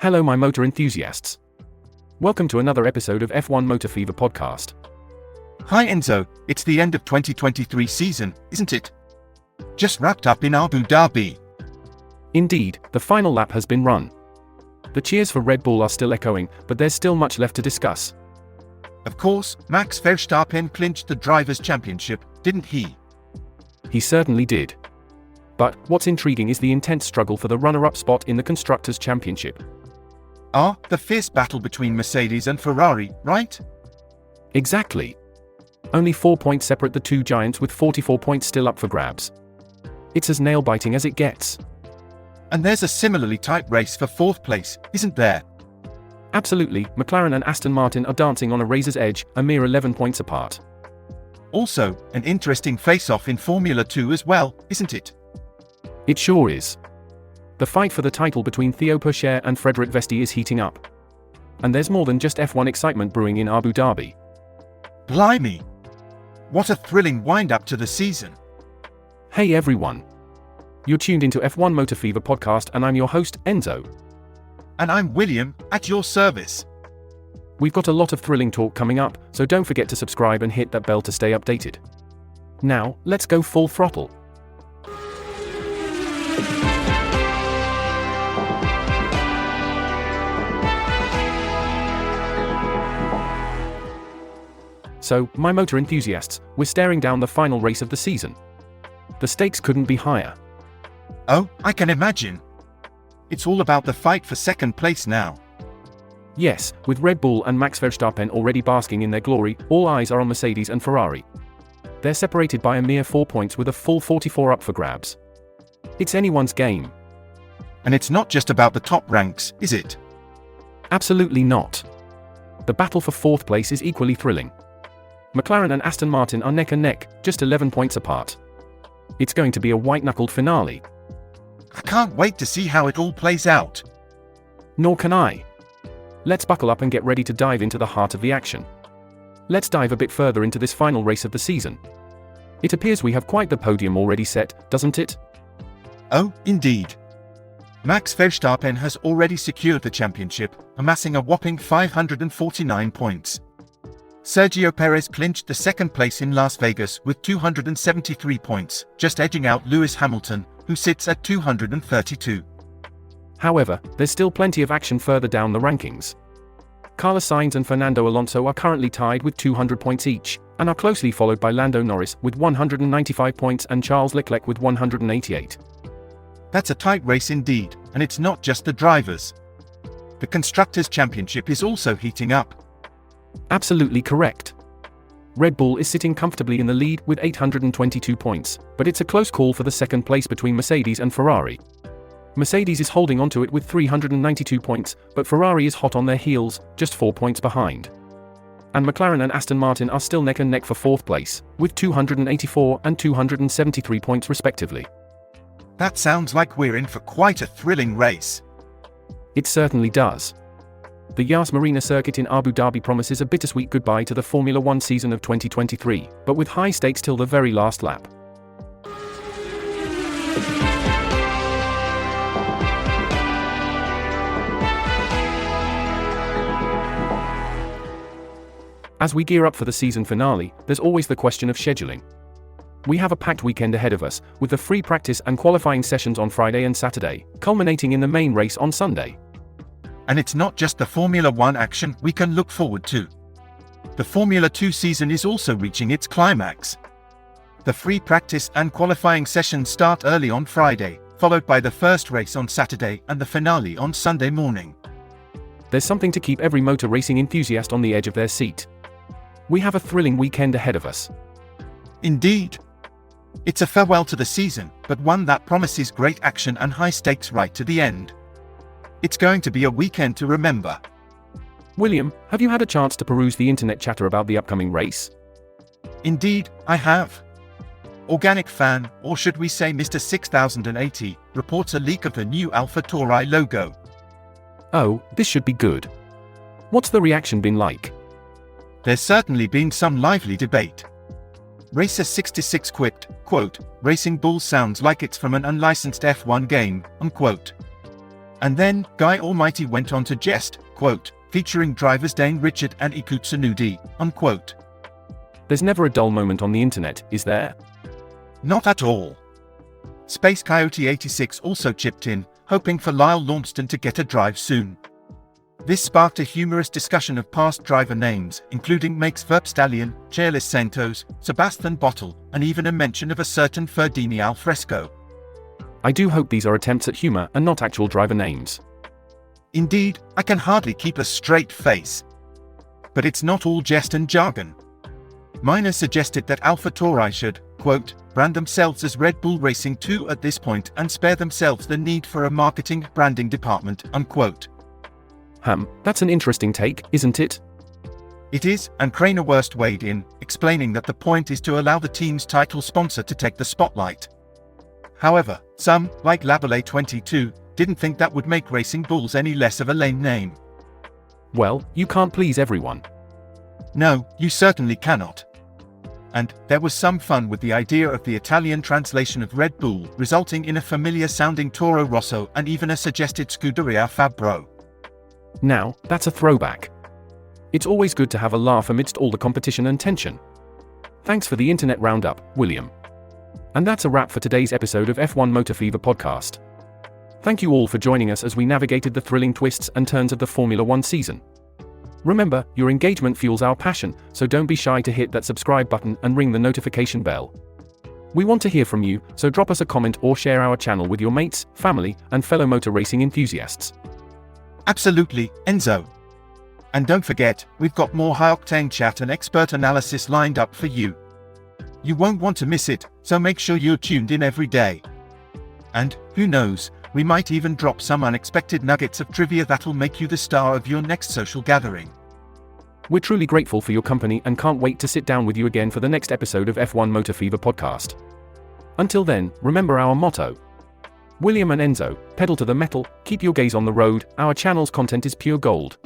Hello my motor enthusiasts. Welcome to another episode of F1 Motor Fever podcast. Hi Enzo, it's the end of 2023 season, isn't it? Just wrapped up in Abu Dhabi. Indeed, the final lap has been run. The cheers for Red Bull are still echoing, but there's still much left to discuss. Of course, Max Verstappen clinched the Drivers' Championship, didn't he? He certainly did. But what's intriguing is the intense struggle for the runner-up spot in the Constructors' Championship. The fierce battle between Mercedes and Ferrari, right? Exactly. Only 4 points separate the two giants with 44 points still up for grabs. It's as nail-biting as it gets. And there's a similarly tight race for fourth place, isn't there? Absolutely, McLaren and Aston Martin are dancing on a razor's edge, a mere 11 points apart. Also, an interesting face-off in Formula 2 as well, isn't it? It sure is. The fight for the title between Theo Pourchaire and Frédéric Vesti is heating up. And there's more than just F1 excitement brewing in Abu Dhabi. Blimey! What a thrilling wind-up to the season. Hey everyone. You're tuned into F1 Motor Fever podcast and I'm your host, Enzo. And I'm William, at your service. We've got a lot of thrilling talk coming up, so don't forget to subscribe and hit that bell to stay updated. Now, let's go full throttle. So, my motor enthusiasts, we're staring down the final race of the season. The stakes couldn't be higher. Oh, I can imagine. It's all about the fight for second place now. Yes, with Red Bull and Max Verstappen already basking in their glory, all eyes are on Mercedes and Ferrari. They're separated by a mere 4 points with a full 44 up for grabs. It's anyone's game. And it's not just about the top ranks, is it? Absolutely not. The battle for fourth place is equally thrilling. McLaren and Aston Martin are neck and neck, just 11 points apart. It's going to be a white-knuckled finale. I can't wait to see how it all plays out. Nor can I. Let's buckle up and get ready to dive into the heart of the action. Let's dive a bit further into this final race of the season. It appears we have quite the podium already set, doesn't it? Oh, indeed. Max Verstappen has already secured the championship, amassing a whopping 549 points. Sergio Perez clinched the second place in Las Vegas with 273 points, just edging out Lewis Hamilton, who sits at 232. However, there's still plenty of action further down the rankings. Carlos Sainz and Fernando Alonso are currently tied with 200 points each, and are closely followed by Lando Norris with 195 points and Charles Leclerc with 188. That's a tight race indeed, and it's not just the drivers. The Constructors' Championship is also heating up. Absolutely correct. Red Bull is sitting comfortably in the lead with 822 points, but it's a close call for the second place between Mercedes and Ferrari. Mercedes is holding onto it with 392 points, but Ferrari is hot on their heels, just 4 points behind. And McLaren and Aston Martin are still neck and neck for fourth place, with 284 and 273 points respectively. That sounds like we're in for quite a thrilling race. It certainly does. The Yas Marina circuit in Abu Dhabi promises a bittersweet goodbye to the Formula 1 season of 2023, but with high stakes till the very last lap. As we gear up for the season finale, there's always the question of scheduling. We have a packed weekend ahead of us, with the free practice and qualifying sessions on Friday and Saturday, culminating in the main race on Sunday. And it's not just the Formula 1 action we can look forward to. The Formula 2 season is also reaching its climax. The free practice and qualifying sessions start early on Friday, followed by the first race on Saturday and the finale on Sunday morning. There's something to keep every motor racing enthusiast on the edge of their seat. We have a thrilling weekend ahead of us. Indeed. It's a farewell to the season, but one that promises great action and high stakes right to the end. It's going to be a weekend to remember. William, have you had a chance to peruse the internet chatter about the upcoming race? Indeed, I have. Organic Fan, or should we say Mr. 6080, reports a leak of the new Alpha Tauri logo. Oh, this should be good. What's the reaction been like? There's certainly been some lively debate. Racer66 quipped, quote, "Racing Bull sounds like it's from an unlicensed F1 game," unquote. And then, Guy Almighty went on to jest, quote, featuring drivers Dane Richard and Iku Tsunoda, unquote. There's never a dull moment on the internet, is there? Not at all. Space Coyote 86 also chipped in, hoping for Lyle Launceston to get a drive soon. This sparked a humorous discussion of past driver names, including Max Verstappen, Charles Santos, Sebastian Vettel, and even a mention of a certain Ferdinand Alfresco. I do hope these are attempts at humor and not actual driver names. Indeed, I can hardly keep a straight face. But it's not all jest and jargon. Miner suggested that AlphaTauri should, quote, brand themselves as Red Bull Racing 2 at this point and spare themselves the need for a marketing branding department, unquote. That's an interesting take, isn't it? It is, and Cranerwurst weighed in, explaining that the point is to allow the team's title sponsor to take the spotlight. However, some, like Labole22, didn't think that would make Racing Bulls any less of a lame name. Well, you can't please everyone. No, you certainly cannot. And there was some fun with the idea of the Italian translation of Red Bull, resulting in a familiar-sounding Toro Rosso and even a suggested Scuderia Fabbro. Now, that's a throwback. It's always good to have a laugh amidst all the competition and tension. Thanks for the internet roundup, William. And that's a wrap for today's episode of F1 Motor Fever podcast. Thank you all for joining us as we navigated the thrilling twists and turns of the Formula One season. Remember, your engagement fuels our passion, so don't be shy to hit that subscribe button and ring the notification bell. We want to hear from you, so drop us a comment or share our channel with your mates, family, and fellow motor racing enthusiasts. Absolutely, Enzo. And don't forget, we've got more high-octane chat and expert analysis lined up for you. You won't want to miss it, so make sure you're tuned in every day. And, who knows, we might even drop some unexpected nuggets of trivia that'll make you the star of your next social gathering. We're truly grateful for your company and can't wait to sit down with you again for the next episode of F1 Motor Fever podcast. Until then, remember our motto. William and Enzo, pedal to the metal, keep your gaze on the road, our channel's content is pure gold.